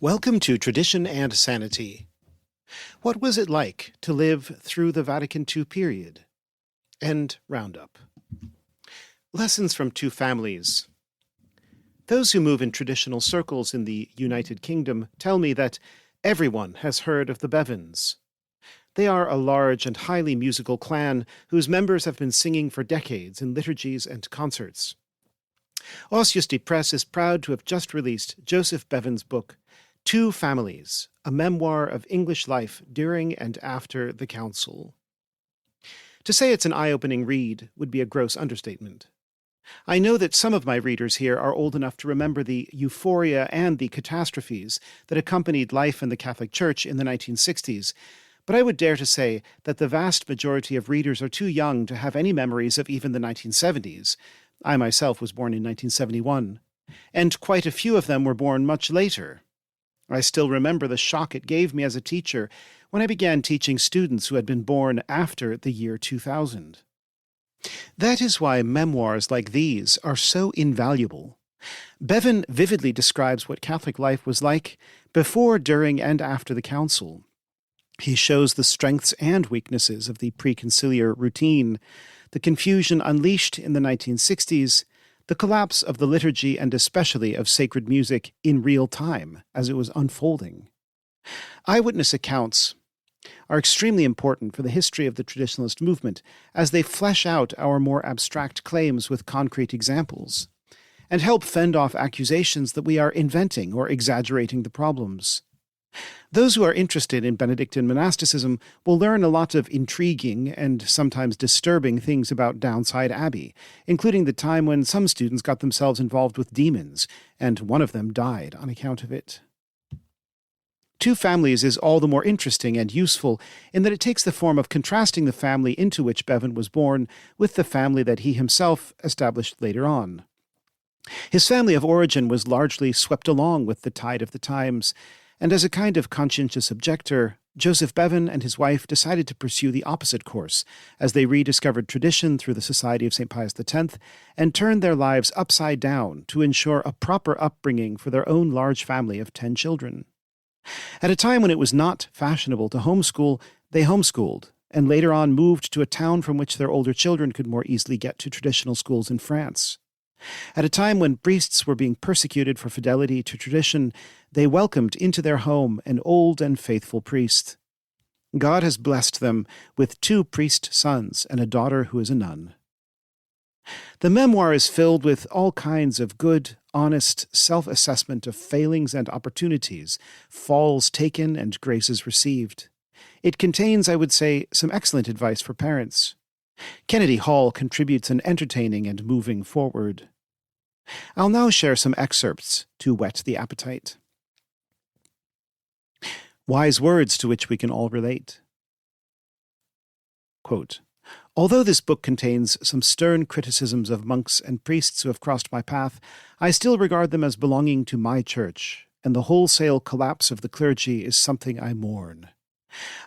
Welcome to Tradition and Sanity. What was it like to live through the Vatican II period? End roundup. Lessons from two families. Those who move in traditional circles in the United Kingdom tell me that everyone has heard of the Bevans. They are a large and highly musical clan whose members have been singing for decades in liturgies and concerts. Osjusti Press is proud to have just released Joseph Bevan's book, Two Families, a memoir of English life during and after the Council. To say it's an eye-opening read would be a gross understatement. I know that some of my readers here are old enough to remember the euphoria and the catastrophes that accompanied life in the Catholic Church in the 1960s, but I would dare to say that the vast majority of readers are too young to have any memories of even the 1970s. I myself was born in 1971, and quite a few of them were born much later. I still remember the shock it gave me as a teacher when I began teaching students who had been born after the year 2000. That is why memoirs like these are so invaluable. Bevan vividly describes what Catholic life was like before, during, and after the Council. He shows the strengths and weaknesses of the preconciliar routine, the confusion unleashed in the 1960s, the collapse of the liturgy and especially of sacred music in real time as it was unfolding. Eyewitness accounts are extremely important for the history of the traditionalist movement as they flesh out our more abstract claims with concrete examples and help fend off accusations that we are inventing or exaggerating the problems. Those who are interested in Benedictine monasticism will learn a lot of intriguing and sometimes disturbing things about Downside Abbey, including the time when some students got themselves involved with demons, and one of them died on account of it. Two Families is all the more interesting and useful in that it takes the form of contrasting the family into which Bevan was born with the family that he himself established later on. His family of origin was largely swept along with the tide of the times, and as a kind of conscientious objector, Joseph Bevan and his wife decided to pursue the opposite course as they rediscovered tradition through the Society of St. Pius X and turned their lives upside down to ensure a proper upbringing for their own large family of 10 children. At a time when it was not fashionable to homeschool, they homeschooled, and later on moved to a town from which their older children could more easily get to traditional schools in France. At a time when priests were being persecuted for fidelity to tradition, they welcomed into their home an old and faithful priest. God has blessed them with 2 priest sons and a daughter who is a nun. The memoir is filled with all kinds of good, honest self-assessment of failings and opportunities, falls taken and graces received. It contains, I would say, some excellent advice for parents. Kennedy Hall contributes an entertaining and moving forward. I'll now share some excerpts to whet the appetite. Wise words to which we can all relate. Quote, although this book contains some stern criticisms of monks and priests who have crossed my path, I still regard them as belonging to my church, and the wholesale collapse of the clergy is something I mourn.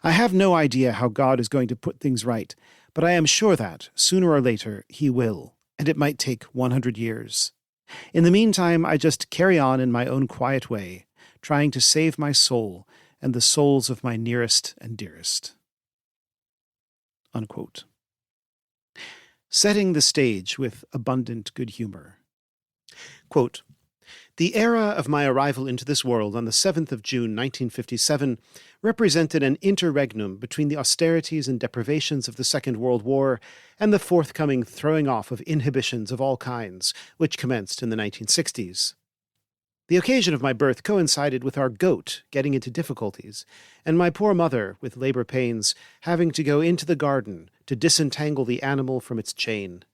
I have no idea how God is going to put things right, but I am sure that, sooner or later, he will, and it might take 100 years. In the meantime, I just carry on in my own quiet way, trying to save my soul and the souls of my nearest and dearest. Unquote. Setting the stage with abundant good humor. Quote, the era of my arrival into this world on the 7th of June 1957 represented an interregnum between the austerities and deprivations of the Second World War and the forthcoming throwing off of inhibitions of all kinds, which commenced in the 1960s. The occasion of my birth coincided with our goat getting into difficulties, and my poor mother, with labor pains, having to go into the garden to disentangle the animal from its chain.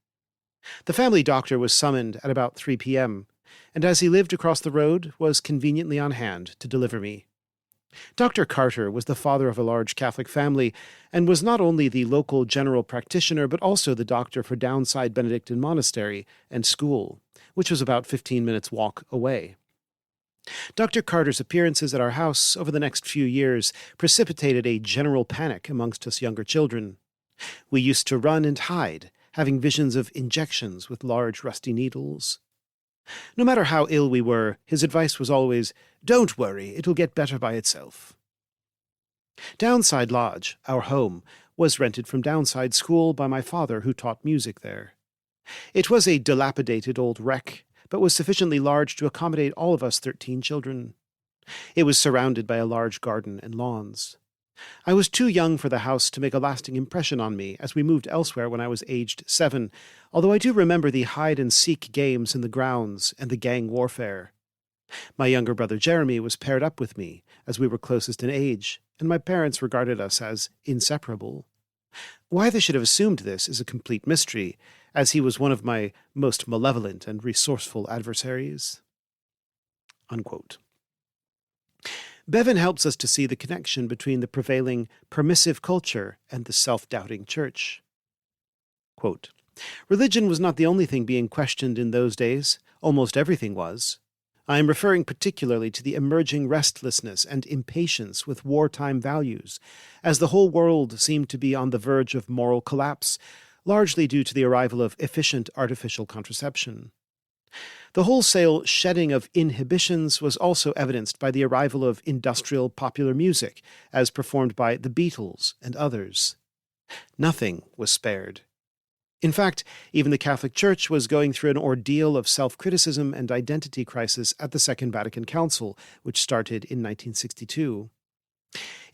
The family doctor was summoned at about 3 p.m., and as he lived across the road, was conveniently on hand to deliver me. Dr. Carter was the father of a large Catholic family, and was not only the local general practitioner, but also the doctor for Downside Benedictine Monastery and School, which was about 15 minutes' walk away. Dr. Carter's appearances at our house over the next few years precipitated a general panic amongst us younger children. We used to run and hide, having visions of injections with large rusty needles. No matter how ill we were, his advice was always, "Don't worry, it'll get better by itself." Downside Lodge, our home, was rented from Downside School by my father, who taught music there. It was a dilapidated old wreck, but was sufficiently large to accommodate all of us 13 children. It was surrounded by a large garden and lawns. I was too young for the house to make a lasting impression on me, as we moved elsewhere when I was aged 7, although I do remember the hide-and-seek games in the grounds and the gang warfare. My younger brother Jeremy was paired up with me, as we were closest in age, and my parents regarded us as inseparable. Why they should have assumed this is a complete mystery, as he was one of my most malevolent and resourceful adversaries. Unquote. Bevan helps us to see the connection between the prevailing permissive culture and the self-doubting church. Quote, "Religion was not the only thing being questioned in those days. Almost everything was. I am referring particularly to the emerging restlessness and impatience with wartime values, as the whole world seemed to be on the verge of moral collapse, largely due to the arrival of efficient artificial contraception. The wholesale shedding of inhibitions was also evidenced by the arrival of industrial popular music, as performed by the Beatles and others. Nothing was spared. In fact, even the Catholic Church was going through an ordeal of self-criticism and identity crisis at the Second Vatican Council, which started in 1962.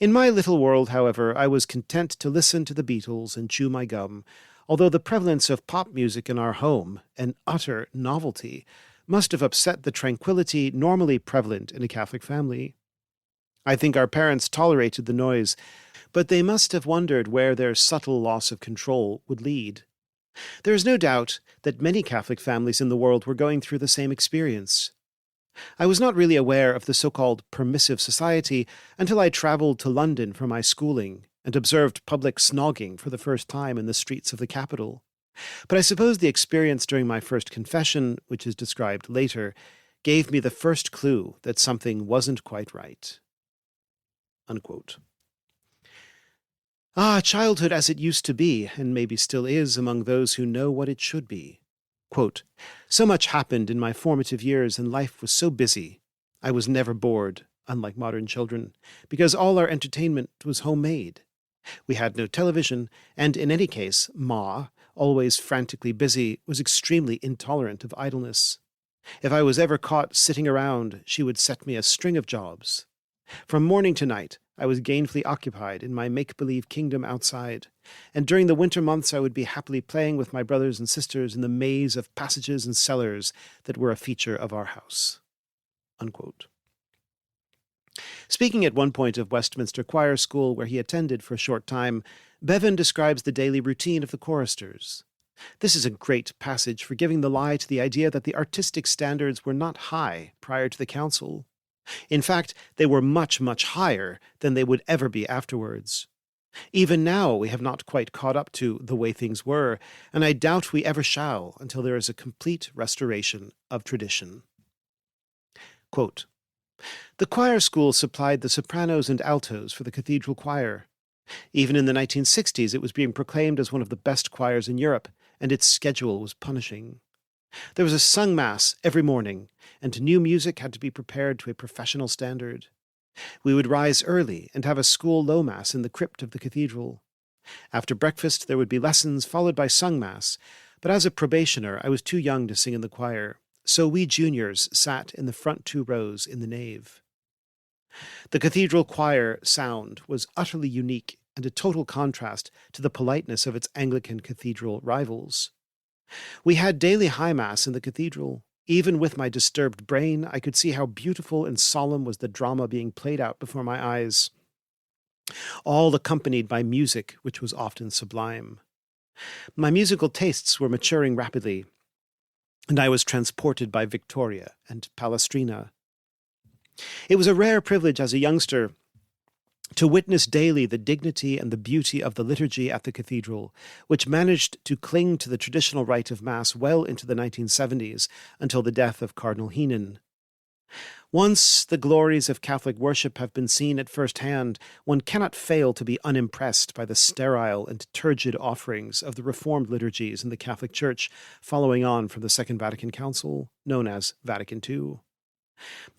In my little world, however, I was content to listen to the Beatles and chew my gum, although the prevalence of pop music in our home, an utter novelty, must have upset the tranquility normally prevalent in a Catholic family. I think our parents tolerated the noise, but they must have wondered where their subtle loss of control would lead. There is no doubt that many Catholic families in the world were going through the same experience. I was not really aware of the so-called permissive society until I travelled to London for my schooling and observed public snogging for the first time in the streets of the capital. But I suppose the experience during my first confession, which is described later, gave me the first clue that something wasn't quite right." Unquote. Childhood as it used to be, and maybe still is among those who know what it should be. Quote, "So much happened in my formative years, and life was so busy. I was never bored, unlike modern children, because all our entertainment was homemade. We had no television, and in any case, Ma, always frantically busy, was extremely intolerant of idleness. If I was ever caught sitting around, she would set me a string of jobs. From morning to night, I was gainfully occupied in my make-believe kingdom outside, and during the winter months I would be happily playing with my brothers and sisters in the maze of passages and cellars that were a feature of our house." Unquote. Speaking at one point of Westminster Choir School, where he attended for a short time, Bevan describes the daily routine of the choristers. This is a great passage for giving the lie to the idea that the artistic standards were not high prior to the council. In fact, they were much, much higher than they would ever be afterwards. Even now we have not quite caught up to the way things were, and I doubt we ever shall until there is a complete restoration of tradition. Quote, "The choir school supplied the sopranos and altos for the cathedral choir. Even in the 1960s it was being proclaimed as one of the best choirs in Europe, and its schedule was punishing. There was a sung mass every morning, and new music had to be prepared to a professional standard. We would rise early and have a school low mass in the crypt of the cathedral. After breakfast there would be lessons followed by sung mass, but as a probationer I was too young to sing in the choir, so we juniors sat in the front 2 rows in the nave. The cathedral choir sound was utterly unique and a total contrast to the politeness of its Anglican cathedral rivals. We had daily high mass in the cathedral. Even with my disturbed brain, I could see how beautiful and solemn was the drama being played out before my eyes, all accompanied by music which was often sublime. My musical tastes were maturing rapidly, and I was transported by Victoria and Palestrina. It was a rare privilege as a youngster to witness daily the dignity and the beauty of the liturgy at the cathedral, which managed to cling to the traditional rite of Mass well into the 1970s, until the death of Cardinal Heenan. Once the glories of Catholic worship have been seen at first hand, one cannot fail to be unimpressed by the sterile and turgid offerings of the Reformed liturgies in the Catholic Church following on from the Second Vatican Council, known as Vatican II.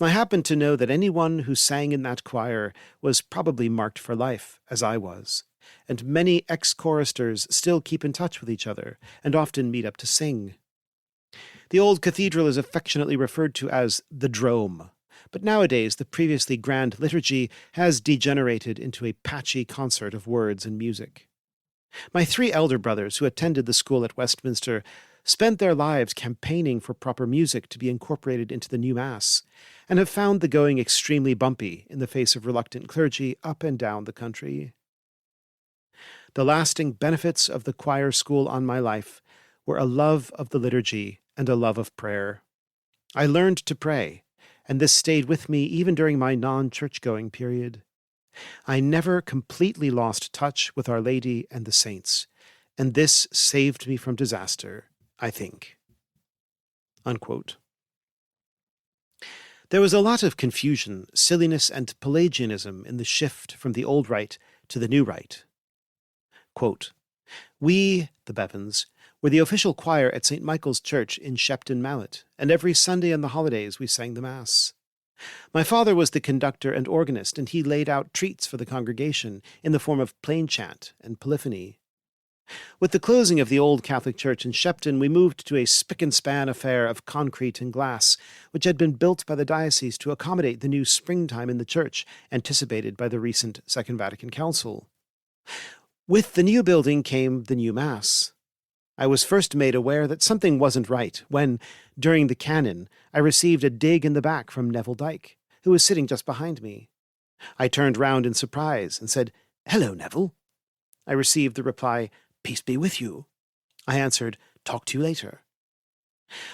I happen to know that anyone who sang in that choir was probably marked for life, as I was, and many ex-choristers still keep in touch with each other and often meet up to sing. The old cathedral is affectionately referred to as the Drome, but nowadays the previously grand liturgy has degenerated into a patchy concert of words and music. My 3 elder brothers who attended the school at Westminster spent their lives campaigning for proper music to be incorporated into the new Mass, and have found the going extremely bumpy in the face of reluctant clergy up and down the country. The lasting benefits of the choir school on my life were a love of the liturgy and a love of prayer. I learned to pray, and this stayed with me even during my non-church-going period. I never completely lost touch with Our Lady and the saints, and this saved me from disaster, I think." Unquote. There was a lot of confusion, silliness, and Pelagianism in the shift from the old rite to the new rite. Quote, "We, the Bevans, were the official choir at St. Michael's Church in Shepton Mallet, and every Sunday and the holidays we sang the Mass. My father was the conductor and organist, and he laid out treats for the congregation in the form of plain chant and polyphony. With the closing of the old Catholic Church in Shepton, we moved to a spick-and-span affair of concrete and glass, which had been built by the diocese to accommodate the new springtime in the church, anticipated by the recent Second Vatican Council. With the new building came the new Mass. I was first made aware that something wasn't right when, during the canon, I received a dig in the back from Neville Dyke, who was sitting just behind me. I turned round in surprise and said, "Hello, Neville." I received the reply, "Peace be with you." I answered, "Talk to you later."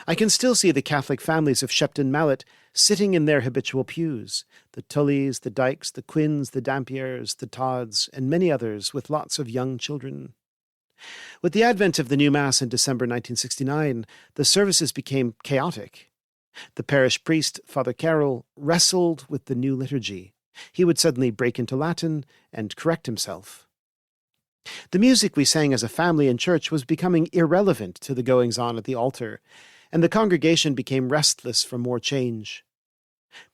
I can still see the Catholic families of Shepton Mallet sitting in their habitual pews, the Tullys, the Dykes, the Quinns, the Dampiers, the Todds, and many others with lots of young children. With the advent of the new Mass in December 1969, the services became chaotic. The parish priest, Father Carroll, wrestled with the new liturgy. He would suddenly break into Latin and correct himself. The music we sang as a family in church was becoming irrelevant to the goings-on at the altar, and the congregation became restless for more change.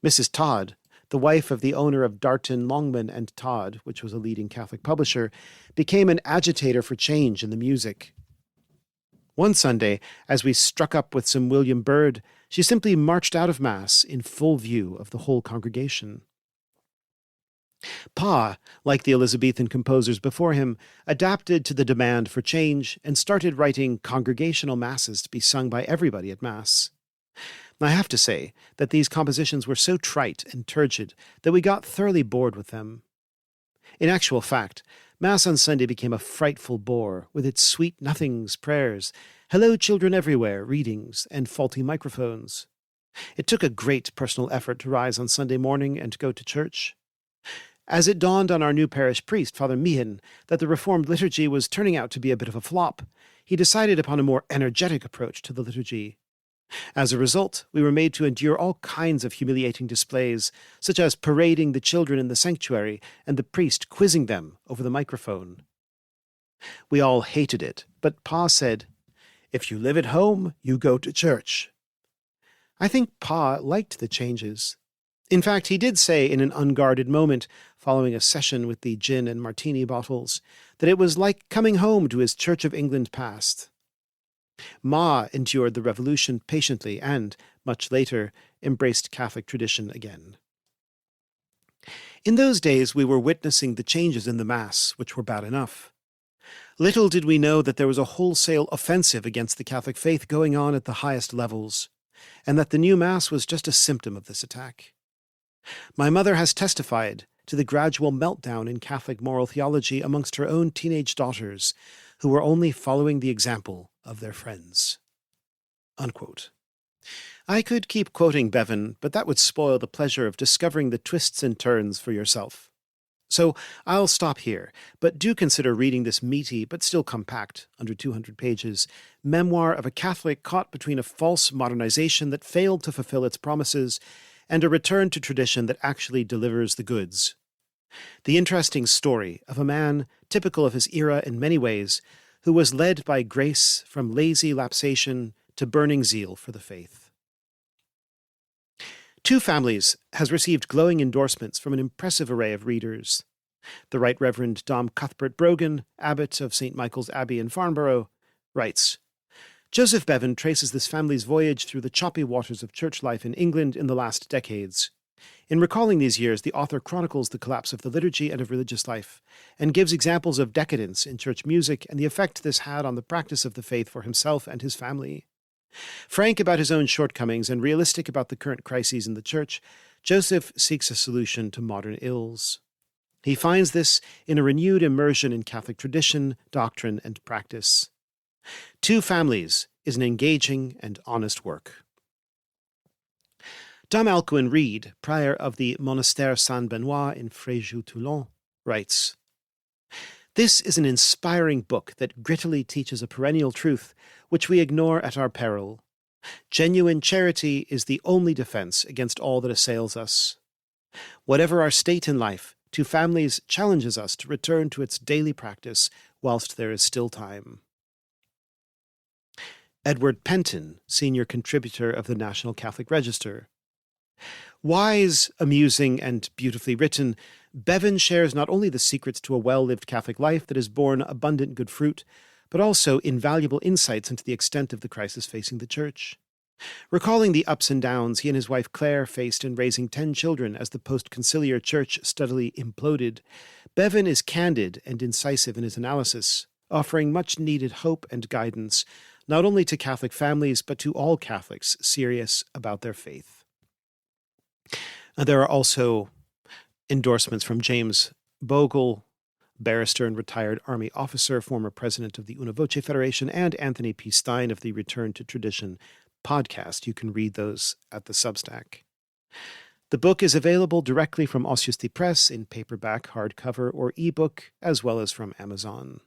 Mrs. Todd, the wife of the owner of Darton, Longman and Todd, which was a leading Catholic publisher, became an agitator for change in the music. One Sunday, as we struck up with some William Byrd, she simply marched out of Mass in full view of the whole congregation. Pa, like the Elizabethan composers before him, adapted to the demand for change and started writing congregational masses to be sung by everybody at Mass. I have to say that these compositions were so trite and turgid that we got thoroughly bored with them. In actual fact, Mass on Sunday became a frightful bore, with its sweet nothings, prayers, hello children everywhere, readings, and faulty microphones. It took a great personal effort to rise on Sunday morning and go to church. As it dawned on our new parish priest, Father Meehan, that the Reformed liturgy was turning out to be a bit of a flop, he decided upon a more energetic approach to the liturgy. As a result, we were made to endure all kinds of humiliating displays, such as parading the children in the sanctuary and the priest quizzing them over the microphone. We all hated it, but Pa said, "If you live at home, you go to church." I think Pa liked the changes. In fact, he did say in an unguarded moment, following a session with the gin and martini bottles, that it was like coming home to his Church of England past. Ma endured the revolution patiently and, much later, embraced Catholic tradition again. In those days we were witnessing the changes in the Mass, which were bad enough. Little did we know that there was a wholesale offensive against the Catholic faith going on at the highest levels, and that the new Mass was just a symptom of this attack. My mother has testified to the gradual meltdown in Catholic moral theology amongst her own teenage daughters, who were only following the example of their friends." Unquote. I could keep quoting Bevan, but that would spoil the pleasure of discovering the twists and turns for yourself. So I'll stop here, but do consider reading this meaty but still compact, under 200 pages, memoir of a Catholic caught between a false modernization that failed to fulfill its promises and a return to tradition that actually delivers the goods. The interesting story of a man typical of his era in many ways, who was led by grace from lazy lapsation to burning zeal for the faith. Two Families has received glowing endorsements from an impressive array of readers. The Right Reverend Dom Cuthbert Brogan, abbot of St. Michael's Abbey in Farnborough, writes, Joseph Bevan traces this family's voyage through the choppy waters of church life in England in the last decades. In recalling these years, the author chronicles the collapse of the liturgy and of religious life, and gives examples of decadence in church music and the effect this had on the practice of the faith for himself and his family. Frank about his own shortcomings and realistic about the current crises in the church, Joseph seeks a solution to modern ills. He finds this in a renewed immersion in Catholic tradition, doctrine, and practice. Two Families is an engaging and honest work. Dom Alcuin Reid, prior of the Monastère Saint-Benoît in Fréjus-Toulon, writes, This is an inspiring book that grittily teaches a perennial truth which we ignore at our peril. Genuine charity is the only defense against all that assails us. Whatever our state in life, Two Families challenges us to return to its daily practice whilst there is still time. Edward Penton, senior contributor of the National Catholic Register. Wise, amusing, and beautifully written, Bevan shares not only the secrets to a well-lived Catholic life that has borne abundant good fruit, but also invaluable insights into the extent of the crisis facing the Church. Recalling the ups and downs he and his wife Claire faced in raising 10 children as the post-conciliar Church steadily imploded, Bevan is candid and incisive in his analysis, offering much-needed hope and guidance, not only to Catholic families, but to all Catholics serious about their faith. There are also endorsements from James Bogle, barrister and retired Army officer, former president of the Una Voce Federation, and Anthony P. Stein of the Return to Tradition podcast. You can read those at the Substack. The book is available directly from Ossusty Press in paperback, hardcover, or ebook, as well as from Amazon.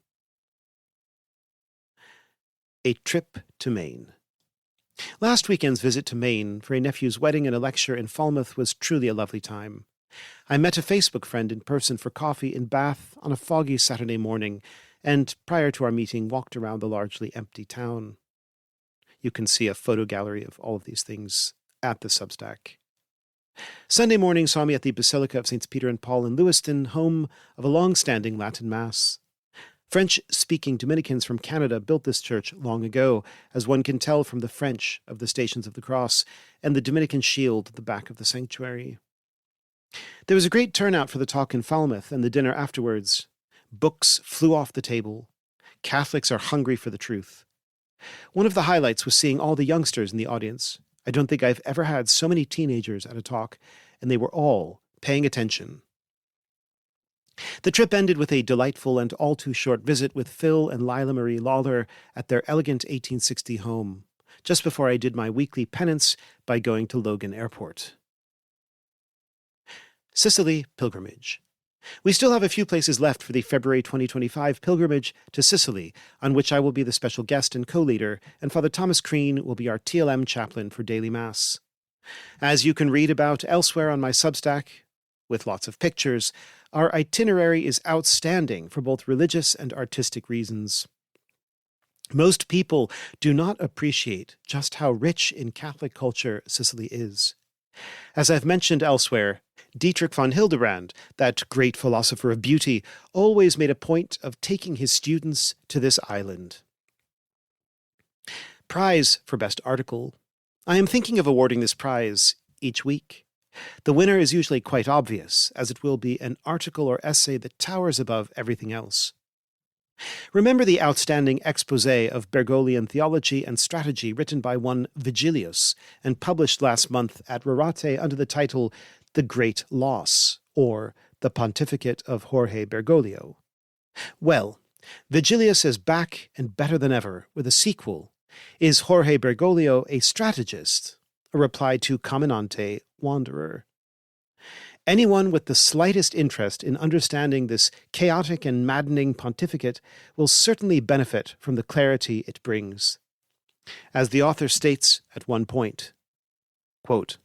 A trip to Maine. Last weekend's visit to Maine for a nephew's wedding and a lecture in Falmouth was truly a lovely time. I met a Facebook friend in person for coffee in Bath on a foggy Saturday morning, and prior to our meeting walked around the largely empty town. You can see a photo gallery of all of these things at the Substack. Sunday morning saw me at the Basilica of St. Peter and Paul in Lewiston, home of a long-standing Latin Mass. French-speaking Dominicans from Canada built this church long ago, as one can tell from the French of the Stations of the Cross and the Dominican shield at the back of the sanctuary. There was a great turnout for the talk in Falmouth and the dinner afterwards. Books flew off the table. Catholics are hungry for the truth. One of the highlights was seeing all the youngsters in the audience. I don't think I've ever had so many teenagers at a talk, and they were all paying attention. The trip ended with a delightful and all too short visit with Phil and Lila Marie Lawler at their elegant 1860 home, just before I did my weekly penance by going to Logan Airport. Sicily Pilgrimage. We still have a few places left for the February 2025 pilgrimage to Sicily, on which I will be the special guest and co-leader, and Father Thomas Crean will be our TLM chaplain for daily Mass. As you can read about elsewhere on my Substack, with lots of pictures, our itinerary is outstanding for both religious and artistic reasons. Most people do not appreciate just how rich in Catholic culture Sicily is. As I've mentioned elsewhere, Dietrich von Hildebrand, that great philosopher of beauty, always made a point of taking his students to this island. Prize for Best Article. I am thinking of awarding this prize each week. The winner is usually quite obvious, as it will be an article or essay that towers above everything else. Remember the outstanding exposé of Bergoglian theology and strategy written by one Vigilius and published last month at Rorate under the title The Great Loss, or The Pontificate of Jorge Bergoglio. Well, Vigilius is back and better than ever with a sequel. Is Jorge Bergoglio a strategist? A reply to Caminante Wanderer. Anyone with the slightest interest in understanding this chaotic and maddening pontificate will certainly benefit from the clarity it brings. As the author states at one point, quote,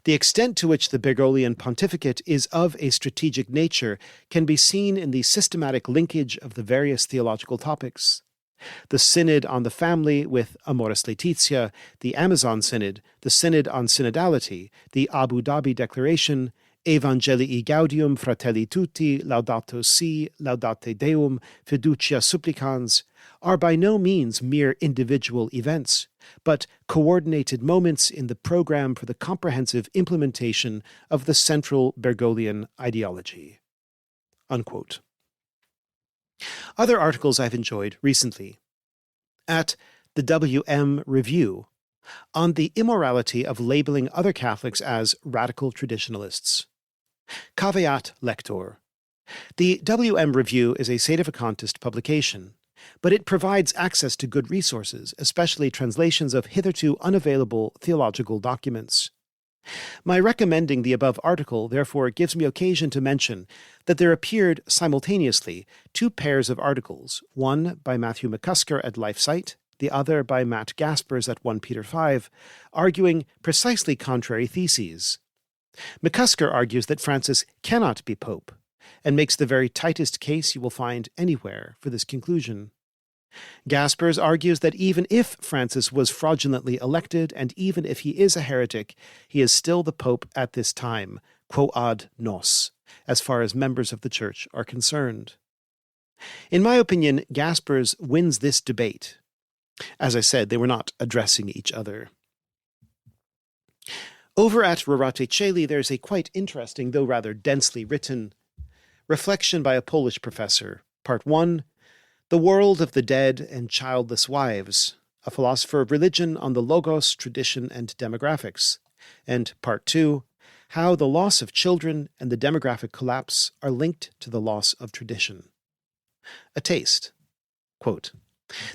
The extent to which the Bergoglian pontificate is of a strategic nature can be seen in the systematic linkage of the various theological topics. The Synod on the Family with Amoris Laetitia, the Amazon Synod, the Synod on Synodality, the Abu Dhabi Declaration, Evangelii Gaudium Fratelli Tutti, Laudato Si, Laudate Deum, Fiducia Supplicans, are by no means mere individual events, but coordinated moments in the program for the comprehensive implementation of the central Bergoglian ideology." Unquote. Other articles I've enjoyed recently. At the WM Review, on the immorality of labeling other Catholics as radical traditionalists. Caveat lector. The WM Review is a sedevacantist publication, but it provides access to good resources, especially translations of hitherto unavailable theological documents. My recommending the above article, therefore, gives me occasion to mention that there appeared simultaneously two pairs of articles, one by Matthew McCusker at LifeSite, the other by Matt Gaspers at 1 Peter 5, arguing precisely contrary theses. McCusker argues that Francis cannot be pope, and makes the very tightest case you will find anywhere for this conclusion. Gaspers argues that even if Francis was fraudulently elected, and even if he is a heretic, he is still the pope at this time, quoad nos, as far as members of the Church are concerned. In my opinion, Gaspers wins this debate. As I said, they were not addressing each other. Over at Rorate Caeli, there's a quite interesting, though rather densely written, reflection by a Polish professor. Part 1, The World of the Dead and Childless Wives, a philosopher of religion on the logos, tradition, and demographics. And Part 2, How the Loss of Children and the Demographic Collapse are Linked to the Loss of Tradition. A taste. Quote,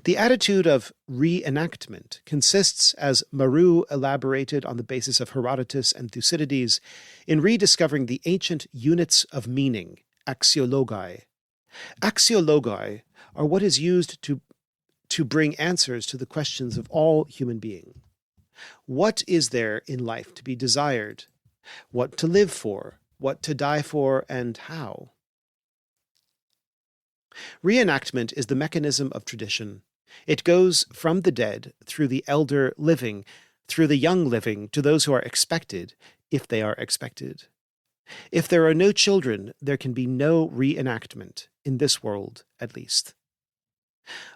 "The attitude of reenactment consists, as Maru elaborated on the basis of Herodotus and Thucydides, in rediscovering the ancient units of meaning, axiologi. Axiologi are what is used to bring answers to the questions of all human being. What is there in life to be desired? What to live for? What to die for? And how? Reenactment is the mechanism of tradition. It goes from the dead, through the elder living, through the young living, to those who are expected, if they are expected. If there are no children, there can be no reenactment, in this world at least.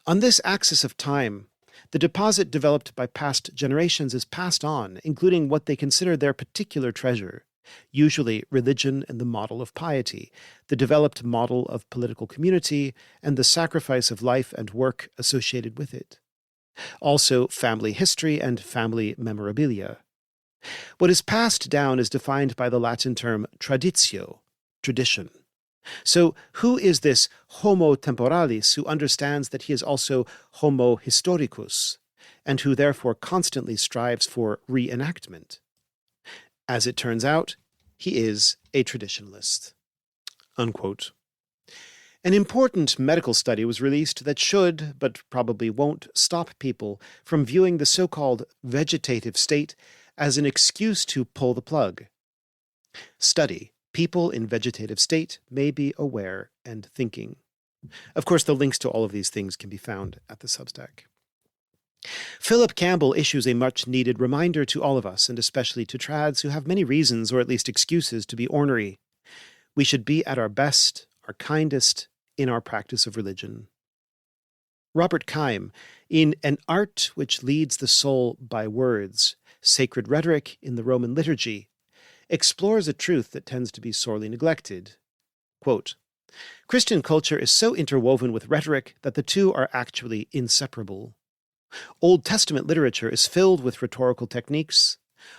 On this axis of time, the deposit developed by past generations is passed on, including what they consider their particular treasure, usually religion and the model of piety, the developed model of political community, and the sacrifice of life and work associated with it. Also family history and family memorabilia. What is passed down is defined by the Latin term traditio, tradition. So who is this homo temporalis who understands that he is also homo historicus, and who therefore constantly strives for reenactment? As it turns out, he is a traditionalist." Unquote. An important medical study was released that should, but probably won't, stop people from viewing the so-called vegetative state as an excuse to pull the plug. Study: People in vegetative state may be aware and thinking. Of course, the links to all of these things can be found at the Substack. Philip Campbell issues a much-needed reminder to all of us, and especially to trads who have many reasons, or at least excuses, to be ornery. We should be at our best, our kindest, in our practice of religion. Robert Keim, in An Art Which Leads the Soul by Words, Sacred Rhetoric in the Roman Liturgy, explores a truth that tends to be sorely neglected. Quote, "Christian culture is so interwoven with rhetoric that the two are actually inseparable. Old Testament literature is filled with rhetorical techniques.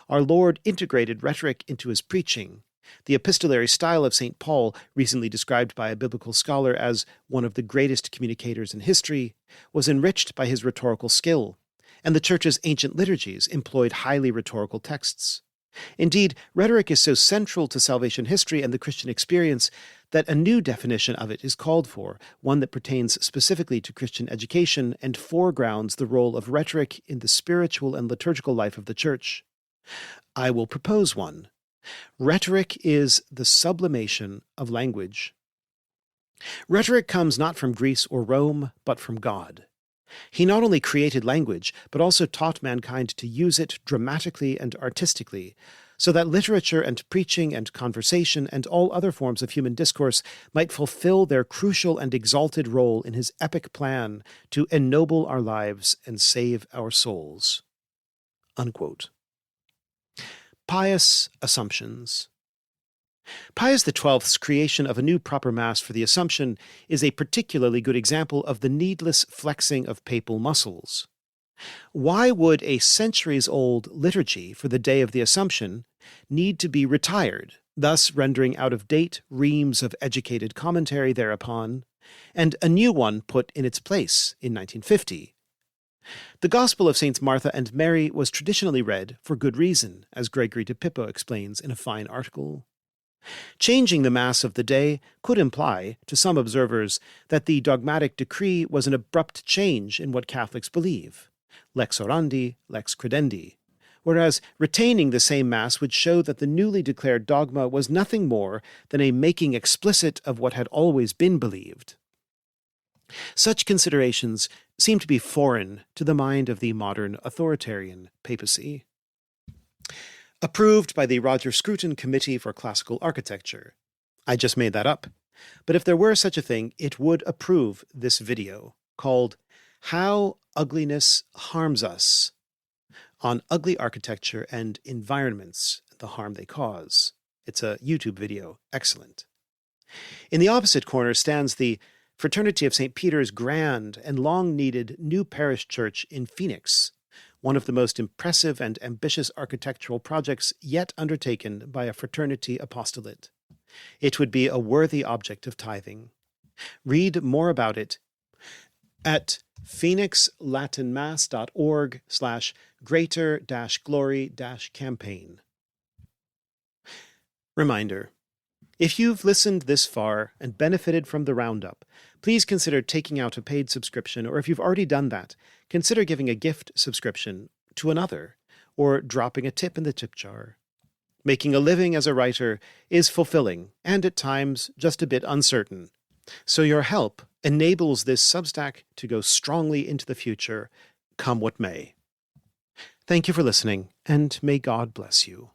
Our Lord integrated rhetoric into his preaching. The epistolary style of St. Paul, recently described by a biblical scholar as one of the greatest communicators in history, was enriched by his rhetorical skill, and the Church's ancient liturgies employed highly rhetorical texts. Indeed, rhetoric is so central to salvation history and the Christian experience that a new definition of it is called for, one that pertains specifically to Christian education and foregrounds the role of rhetoric in the spiritual and liturgical life of the Church. I will propose one. Rhetoric is the sublimation of language. Rhetoric comes not from Greece or Rome, but from God. He not only created language, but also taught mankind to use it dramatically and artistically, so that literature and preaching and conversation and all other forms of human discourse might fulfill their crucial and exalted role in his epic plan to ennoble our lives and save our souls. Unquote. Pious assumptions. Pius XII's creation of a new proper Mass for the Assumption is a particularly good example of the needless flexing of papal muscles. Why would a centuries-old liturgy for the Day of the Assumption need to be retired, thus rendering out of date reams of educated commentary thereupon, and a new one put in its place in 1950? The Gospel of Saints Martha and Mary was traditionally read for good reason, as Gregory de Pippo explains in a fine article. Changing the Mass of the day could imply, to some observers, that the dogmatic decree was an abrupt change in what Catholics believe, lex orandi, lex credendi, whereas retaining the same Mass would show that the newly declared dogma was nothing more than a making explicit of what had always been believed. Such considerations seem to be foreign to the mind of the modern authoritarian papacy. Approved by the Roger Scruton Committee for Classical Architecture. I just made that up. But if there were such a thing, it would approve this video called How Ugliness Harms Us, on ugly architecture and environments, the harm they cause. It's a YouTube video. Excellent. In the opposite corner stands the Fraternity of St. Peter's grand and long-needed new parish church in Phoenix, one of the most impressive and ambitious architectural projects yet undertaken by a fraternity apostolate. It would be a worthy object of tithing. Read more about it at phoenixlatinmass.org/greater-glory-campaign. Reminder: if you've listened this far and benefited from the roundup, please consider taking out a paid subscription, or if you've already done that, consider giving a gift subscription to another, or dropping a tip in the tip jar. Making a living as a writer is fulfilling, and at times just a bit uncertain. So your help enables this Substack to go strongly into the future, come what may. Thank you for listening, and may God bless you.